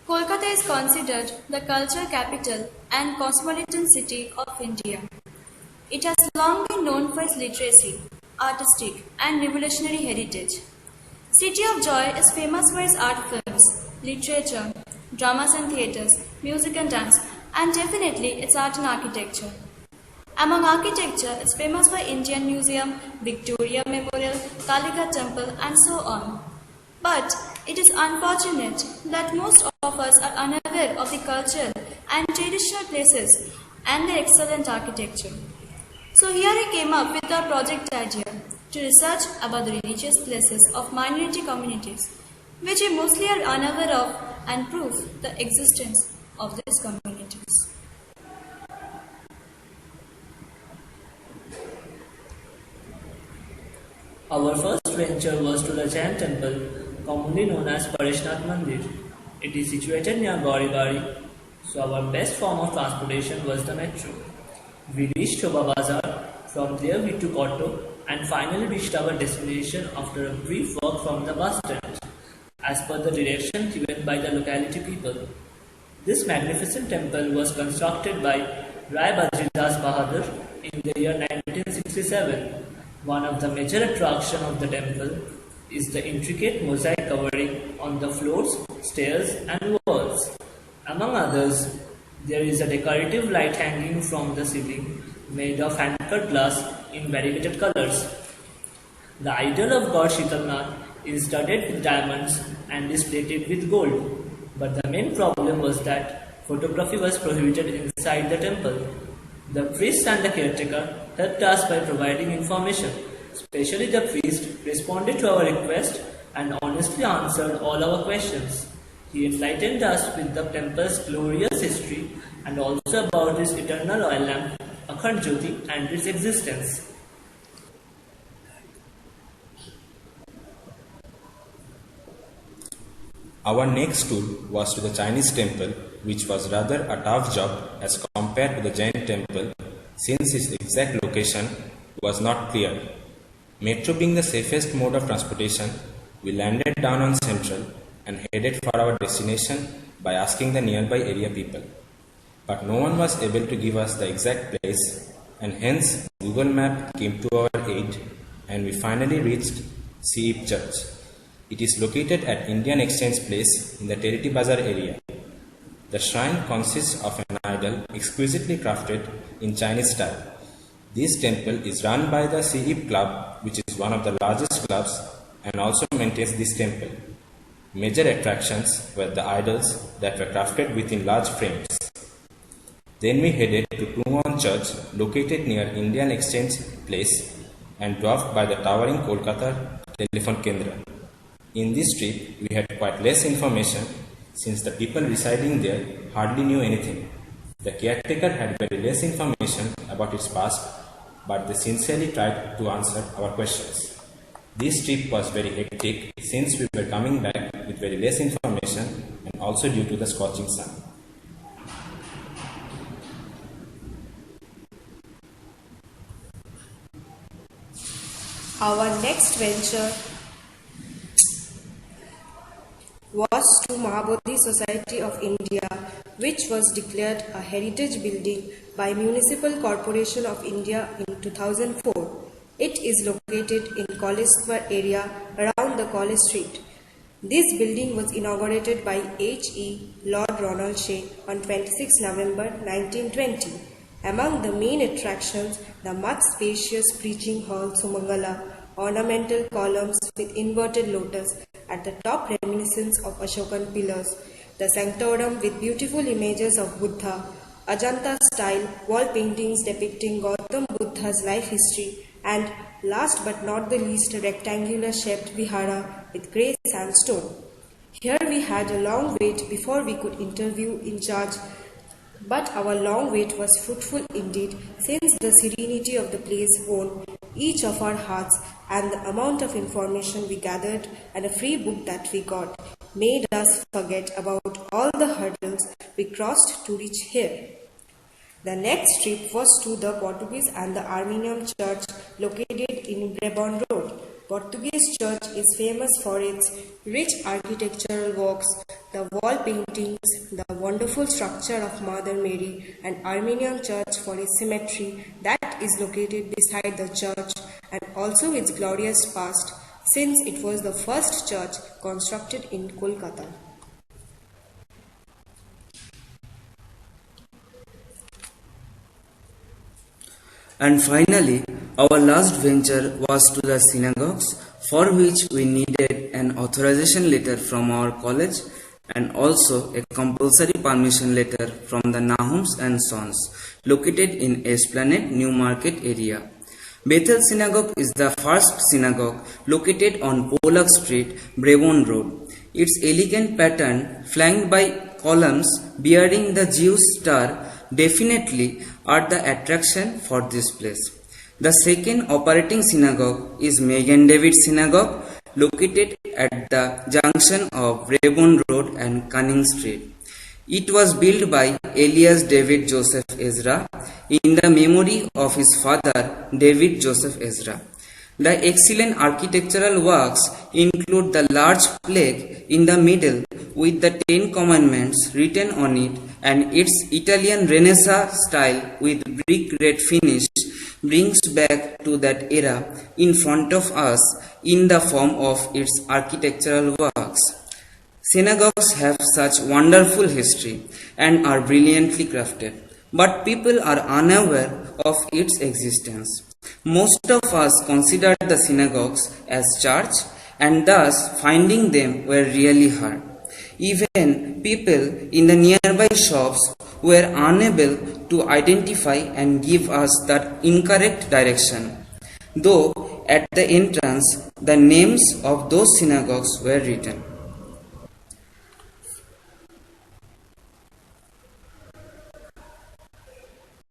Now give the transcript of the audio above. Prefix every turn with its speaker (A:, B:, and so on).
A: Kolkata is considered the cultural capital and cosmopolitan city of India. It has long been known for its literacy, artistic, and revolutionary heritage. City of Joy is famous for its art films, literature, dramas and theatres, music and dance, and definitely its art and architecture. Among architecture, it's famous for Indian Museum, Victoria Memorial, Kalighat Temple, and so on. But it is unfortunate that most of us are unaware of the cultural and traditional places and their excellent architecture. So here I came up with a project idea to research about the religious places of minority communities, which we mostly are unaware of, and prove the existence of these communities.
B: Our first venture was to the Jain temple, commonly known as Parishnath Mandir. It is situated near Gauribari, so our best form of transportation was the metro. We reached Shobha Bazar, from there we took auto and finally reached our destination after a brief walk from the bus stand, as per the direction given by the locality people. This magnificent temple was constructed by Rai Badridas Bahadur in the year 1967. One of the major attractions of the temple is the intricate mosaic covering on the floors, stairs, and walls. Among others, there is a decorative light hanging from the ceiling made of hand-cut glass in variegated colors. The idol of god Shitalnath is studded with diamonds and is plated with gold. But the main problem was that photography was prohibited inside the temple. The priest and the caretaker helped us by providing information. Especially the priest responded to our request and honestly answered all our questions. He enlightened us with the temple's glorious history and also about its eternal oil lamp, Akhand Jyoti, and its existence.
C: Our next tour was to the Chinese temple, which was rather a tough job as compared to the Jain temple, since its exact location was not clear. Metro being the safest mode of transportation, we landed down on Central and headed for our destination by asking the nearby area people. But no one was able to give us the exact place, and hence Google Map came to our aid and we finally reached Seep Church. It is located at Indian Exchange Place in the Terity Bazar area. The shrine consists of an idol exquisitely crafted in Chinese style. This temple is run by the Seep Club, which is one of the largest clubs and also maintains this temple. Major attractions were the idols that were crafted within large frames. Then we headed to Tungwan Church, located near Indian Exchange Place and dwarfed by the towering Kolkata Telephone Kendra. In this trip, we had quite less information since the people residing there hardly knew anything. The caretaker had very less information about its past, but they sincerely tried to answer our questions. This trip was very hectic since we were coming back with very less information and also due to the scorching sun.
D: Our next venture was to Mahabodhi Society of India, which was declared a heritage building by Municipal Corporation of India in 2004. It is located in College Square area around the College Street. This building was inaugurated by H.E. Lord Ronald Shea on 26 November 1920. Among the main attractions, the much spacious preaching hall Sumangala, ornamental columns with inverted lotus at the top reminiscence of Ashokan pillars, the sanctorum with beautiful images of Buddha, Ajanta style wall paintings depicting Gautam Buddha's life history, and last but not the least, a rectangular shaped vihara with grey sandstone. Here we had a long wait before we could interview in charge, but our long wait was fruitful indeed, since the serenity of the place won each of our hearts, and the amount of information we gathered and a free book that we got made us forget about all the hurdles we crossed to reach here. The next trip was to the Portuguese and the Armenian church located in Brabant Road. Portuguese church is famous for its rich architectural works, the wall paintings, the wonderful structure of Mother Mary and Armenian church for its symmetry that is located beside the church, and also its glorious past, since it was the first church constructed in Kolkata.
E: And finally, our last venture was to the synagogues, for which we needed an authorization letter from our college and also a compulsory permission letter from the Nahums and Sons, located in Esplanade, New Market area. Bethel Synagogue is the first synagogue located on Pollock Street, Brabourne Road. Its elegant pattern, flanked by columns bearing the Jewish star, definitely are the attraction for this place. The second operating synagogue is Megan David Synagogue, located at the junction of Brabourne Road and Canning Street. It was built by Elias David Joseph Ezra in the memory of his father David Joseph Ezra. The excellent architectural works include the large plaque in the middle with the 10 Commandments written on it, and its Italian Renaissance style with brick red finish brings back to that era in front of us in the form of its architectural works. Synagogues have such wonderful history and are brilliantly crafted, but people are unaware of its existence. Most of us considered the synagogues as church, and thus finding them were really hard. Even people in the nearby shops were unable to identify and give us the incorrect direction, though at the entrance the names of those synagogues were written.